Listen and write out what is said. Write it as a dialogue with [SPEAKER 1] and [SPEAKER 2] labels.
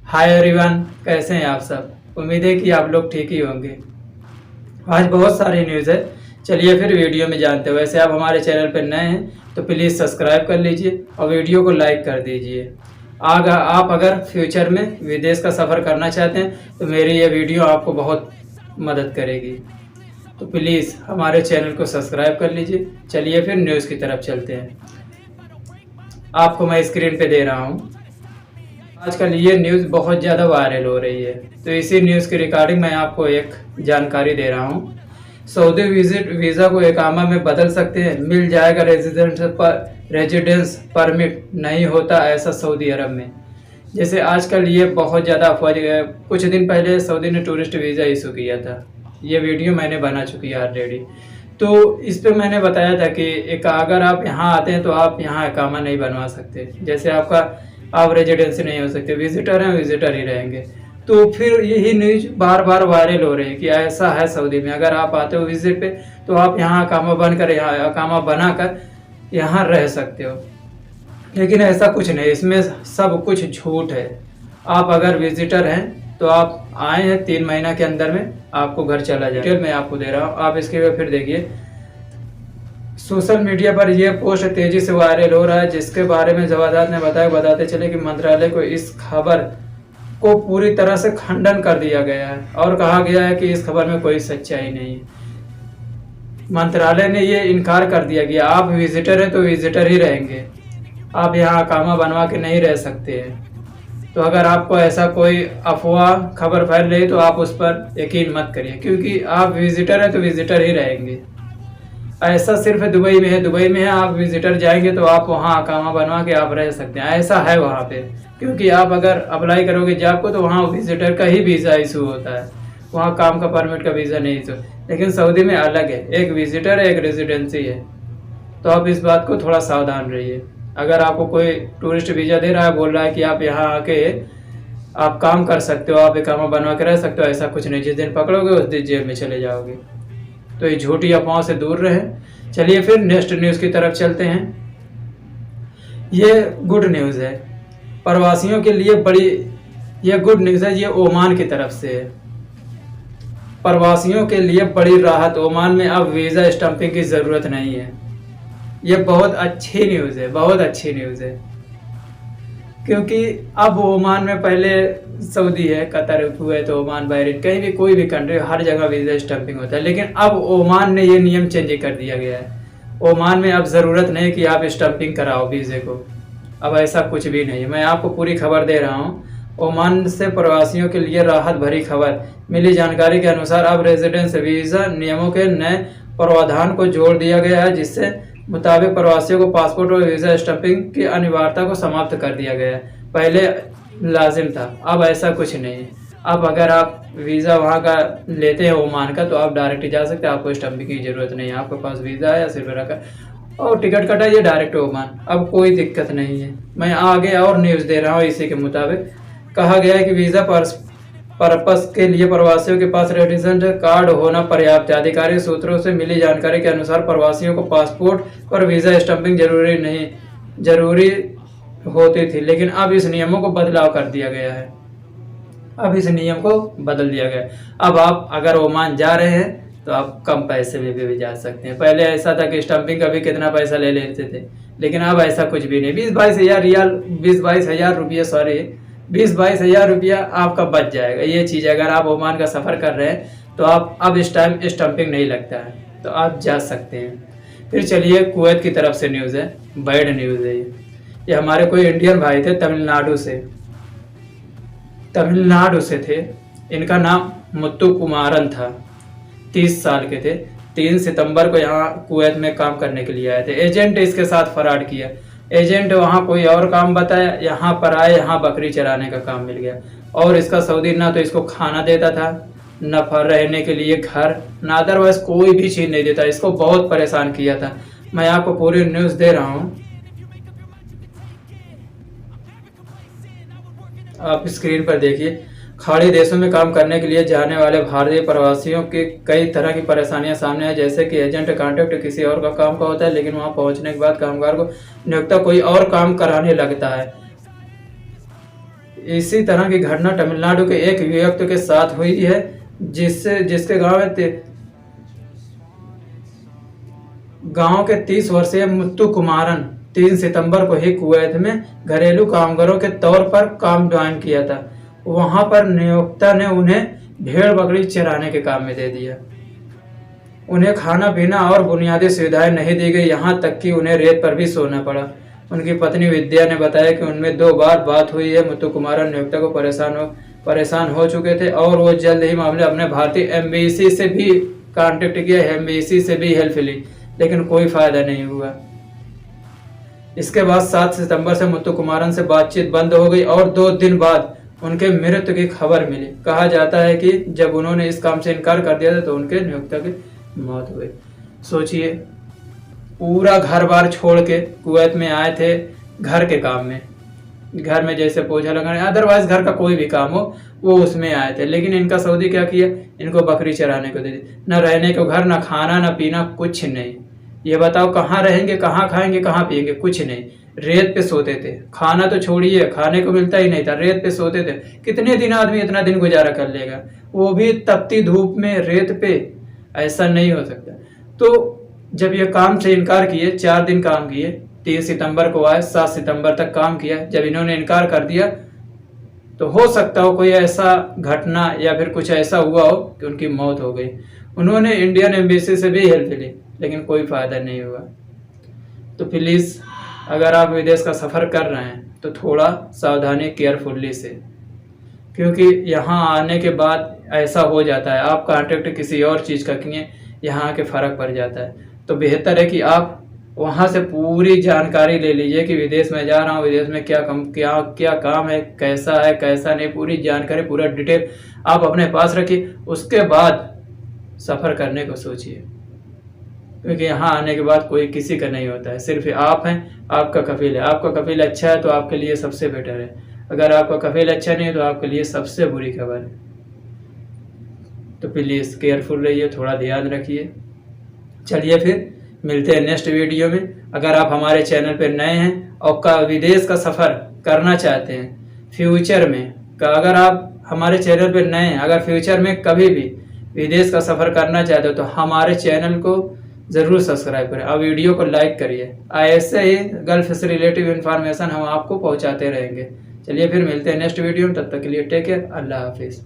[SPEAKER 1] Hi everyone, कैसे हैं आप सब। उम्मीद है कि आप लोग ठीक ही होंगे। आज बहुत सारी न्यूज़ है। चलिए फिर वीडियो में जानते हैं। वैसे आप हमारे चैनल पर नए हैं तो प्लीज़ सब्सक्राइब कर लीजिए और वीडियो को लाइक कर दीजिए। आप अगर फ्यूचर में विदेश का सफ़र करना चाहते हैं तो मेरी ये वीडियो आपको बहुत मदद करेगी। तो प्लीज़ हमारे चैनल को सब्सक्राइब कर लीजिए। चलिए फिर न्यूज़ की तरफ चलते हैं। आपको मैं स्क्रीन पे दे रहा हूँ। आजकल ये न्यूज़ बहुत ज़्यादा वायरल हो रही है, तो इसी न्यूज़ के रिगार्डिंग मैं आपको एक जानकारी दे रहा हूँ। सऊदी वीज़ा को इकामा में बदल सकते हैं, मिल जाएगा रेजिडेंस परमिट नहीं होता ऐसा सऊदी अरब में। जैसे आजकल ये बहुत ज़्यादा अफवाह, कुछ दिन पहले सऊदी ने टूरिस्ट वीज़ा इशू किया था। ये वीडियो मैंने बना चुकी है ऑलरेडी। तो इस पे मैंने बताया था कि अगर आप यहाँ आते हैं तो आप यहाँ इकामा नहीं बनवा सकते। जैसे आप रेजिडेंसी नहीं हो सकते, विजिटर हैं विजिटर ही रहेंगे। तो फिर यही न्यूज बार बार वायरल हो रही है कि ऐसा है सऊदी में, अगर आप आते हो विजिट पे तो आप यहाँ अकामा बनकर यहाँ अकामा बनाकर यहाँ रह सकते हो। लेकिन ऐसा कुछ नहीं, इसमें सब कुछ झूठ है। आप अगर विजिटर हैं तो आप आए हैं 3 महीना के अंदर में आपको घर चला जाए। मैं आपको दे रहा हूँ, आप इसके बाद फिर देखिए। सोशल मीडिया पर यह पोस्ट तेजी से वायरल हो रहा है, जिसके बारे में जवादात ने बताते चले कि मंत्रालय को इस खबर को पूरी तरह से खंडन कर दिया गया है और कहा गया है कि इस खबर में कोई सच्चाई नहीं है। मंत्रालय ने ये इनकार कर दिया कि आप विजिटर हैं तो विजिटर ही रहेंगे, आप यहाँ अकामा बनवा के नहीं रह सकते हैं। तो अगर आपको ऐसा कोई अफवाह खबर फैल रही तो आप उस पर यकीन मत करिए, क्योंकि आप विजिटर हैं तो विजिटर ही रहेंगे। ऐसा सिर्फ दुबई में है। दुबई में है, आप विजिटर जाएंगे तो आप वहाँ अकामा बनवा के आप रह सकते हैं, ऐसा है वहाँ पे। क्योंकि आप अगर अप्लाई करोगे जॉब को तो वहाँ विजिटर का ही वीज़ा इशू होता है, वहाँ काम का परमिट का वीज़ा नहीं इशू। लेकिन सऊदी में अलग है, एक विजिटर है एक रेजिडेंसी है। तो आप इस बात को थोड़ा सावधान रहिए। अगर आपको कोई टूरिस्ट वीज़ा दे रहा है, बोल रहा है कि आप यहाँ आके आप काम कर सकते हो, आप इकामा बनवा के रह सकते हो, ऐसा कुछ नहीं। जिस दिन पकड़ोगे उस दिन जेल में चले जाओगे। तो ये झूठी अफवाहों से दूर रहें। चलिए फिर नेक्स्ट न्यूज़ की तरफ चलते हैं। ये गुड न्यूज़ है प्रवासियों के लिए, ये गुड न्यूज़ है। ये ओमान की तरफ से है। प्रवासियों के लिए बड़ी राहत, ओमान में अब वीज़ा स्टैंपिंग की ज़रूरत नहीं है। ये बहुत अच्छी न्यूज़ है, बहुत अच्छी न्यूज़ है। क्योंकि अब ओमान में, पहले सऊदी है, कतर, कुवैत, ओमान, बहरीन, कहीं भी कोई भी कंट्री, हर जगह वीज़ा स्टैंपिंग होता है। लेकिन अब ओमान ने ये नियम चेंज कर दिया गया है। ओमान में अब ज़रूरत नहीं कि आप स्टैंपिंग कराओ वीज़े को, अब ऐसा कुछ भी नहीं है। मैं आपको पूरी खबर दे रहा हूँ। ओमान से प्रवासियों के लिए राहत भरी खबर। मिली जानकारी के अनुसार अब रेजिडेंस वीज़ा नियमों के नए प्रावधान को जोड़ दिया गया है, जिससे मुताबिक प्रवासियों को पासपोर्ट और वीज़ा स्टैंपिंग की अनिवार्यता को समाप्त कर दिया गया है। पहले लाजिम था, अब ऐसा कुछ नहीं है। अब अगर आप वीज़ा वहाँ का लेते हैं ओमान का तो आप डायरेक्ट जा सकते हैं, आपको स्टैंपिंग की ज़रूरत नहीं है। आपके पास वीज़ा है या सिर्फ रखा और टिकट कटा, ये डायरेक्ट ओमान, अब कोई दिक्कत नहीं है। मैं आगे और न्यूज़ दे रहा हूँ। इसी के मुताबिक कहा गया है कि वीज़ा पर्पस के लिए प्रवासियों के पास रेजिडेंट कार्ड होना पर्याप्त है। आधिकारिक सूत्रों से मिली जानकारी के अनुसार प्रवासियों को पासपोर्ट पर वीज़ा स्टैंपिंग जरूरी होती थी, लेकिन अब इस नियमों को बदलाव कर दिया गया है। अब इस नियम को बदल दिया गया है। अब आप अगर ओमान जा रहे हैं तो आप कम पैसे में भी जा सकते हैं। पहले ऐसा था कि स्टैंपिंग का भी कितना पैसा ले लेते थे, लेकिन अब ऐसा कुछ भी नहीं। 20-22 हज़ार रियाल, 20-22 हज़ार रुपये, 20-22 हज़ार रुपया आपका बच जाएगा। ये चीज़ अगर आप ओमान का सफ़र कर रहे हैं तो आप अब इस टाइम स्टैंपिंग नहीं लगता है, तो आप जा सकते हैं। फिर चलिए कुवैत की तरफ से न्यूज़ है, बैड न्यूज़ है। ये हमारे कोई इंडियन भाई थे, तमिलनाडु से थे। इनका नाम मुत्तु कुमारन था, 30 साल के थे। 3 सितंबर को यहाँ कुवैत में काम करने के लिए आए थे। एजेंट इसके साथ फराड किया। एजेंट वहाँ कोई और काम बताया, यहाँ पर आए, यहाँ बकरी चराने का काम मिल गया। और इसका सऊदी ना तो इसको खाना देता था, न रहने के लिए घर, ना अदरवाइज कोई भी चीज़ नहीं देता। इसको बहुत परेशान किया था। मैं आपको पूरी न्यूज़ दे रहा हूँ, आप स्क्रीन पर देखिए। खाड़ी देशों में काम करने के लिए जाने वाले भारतीय प्रवासियों की कई तरह की परेशानियां सामने हैं, जैसे कि एजेंट कॉन्ट्रैक्ट किसी और का काम का होता है, लेकिन वहां पहुंचने के बाद कामगार को नियोक्ता कोई और काम कराने लगता है। इसी तरह की घटना तमिलनाडु के एक युवक के साथ हुई है, जिसके गांव के 30 वर्षीय मुत्तु कुमारन 3 सितंबर को ही कुवैत में घरेलू कामगारों के तौर पर काम ज्वाइन किया था। वहां पर नियोक्ता ने उन्हें भेड़ बकरी चराने के काम में दे दिया। उन्हें खाना पीना और बुनियादी सुविधाएं नहीं दी गई, यहाँ तक कि उन्हें रेत पर भी सोना पड़ा। उनकी पत्नी विद्या ने बताया कि उनमें 2 बार बात हुई है। मुत्तु कुमारन नियोक्ता को परेशान हो चुके थे और वो जल्द ही मामले अपने भारतीय एम्बेसी से भी कांटेक्ट किया, एम्बेसी से भी हेल्प ली, लेकिन कोई फायदा नहीं हुआ। इसके बाद 7 सितंबर से मुत्तु कुमारन से बातचीत बंद हो गई और 2 दिन बाद उनके मृत्यु की खबर मिली। कहा जाता है कि जब उन्होंने इस काम से इनकार कर दिया था तो उनके नियोक्ता की मौत हो गई। सोचिए, पूरा घर बार छोड़ के कुवैत में आए थे घर के काम में, घर में जैसे पोछा लगाने, अदरवाइज घर का कोई भी काम हो वो उसमें आए थे। लेकिन इनका सऊदी क्या किया, इनको बकरी चराने को दे दी। न रहने को घर, न खाना, न पीना, कुछ नहीं। ये बताओ कहाँ रहेंगे, कहाँ खाएंगे, कहाँ पिएंगे, कुछ नहीं। रेत पे सोते थे, खाना तो छोड़िए, खाने को मिलता ही नहीं था, रेत पे सोते थे। कितने दिन आदमी इतना दिन गुजारा कर लेगा, वो भी तपती धूप में रेत पे? ऐसा नहीं हो सकता। तो जब ये काम से इनकार किए, 4 दिन काम किए, 3 सितंबर को आए, 7 सितंबर तक काम किया। जब इन्होंने इनकार कर दिया तो हो सकता हो कोई ऐसा घटना या फिर कुछ ऐसा हुआ हो कि उनकी मौत हो गई। उन्होंने इंडियन एम्बेसी से भी हेल्प ली, लेकिन कोई फायदा नहीं हुआ। तो प्लीज़, अगर आप विदेश का सफ़र कर रहे हैं तो थोड़ा सावधानी, केयरफुल्ली से, क्योंकि यहाँ आने के बाद ऐसा हो जाता है, आप कांटेक्ट किसी और चीज़ का किए, यहाँ के फ़र्क पड़ जाता है। तो बेहतर है कि आप वहाँ से पूरी जानकारी ले लीजिए कि विदेश में जा रहा हूँ, विदेश में क्या काम है, कैसा नहीं, पूरी जानकारी, पूरा डिटेल आप अपने पास रखिए। उसके बाद सफ़र करने को सोचिए, क्योंकि यहाँ आने के बाद कोई किसी का नहीं होता है, सिर्फ आप हैं, आपका कफील है। आपका कफील अच्छा है तो आपके लिए सबसे बेटर है, अगर आपका कफील अच्छा नहीं है तो आपके लिए सबसे बुरी खबर है। तो प्लीज़ केयरफुल रहिए, थोड़ा ध्यान रखिए। चलिए फिर मिलते हैं नेक्स्ट वीडियो में। अगर आप हमारे चैनल पर नए हैं और विदेश का सफ़र करना चाहते हैं फ्यूचर में, अगर आप हमारे चैनल पर नए हैं, अगर फ्यूचर में कभी भी विदेश का सफ़र करना चाहते हो तो हमारे चैनल को ज़रूर सब्सक्राइब करें और वीडियो को लाइक करिए। ऐसे ही गल्फ से रिलेटिव इन्फॉर्मेशन हम आपको पहुंचाते रहेंगे। चलिए फिर मिलते हैं नेक्स्ट वीडियो में, तब तक के लिए टेक केयर, अल्लाह हाफिज़।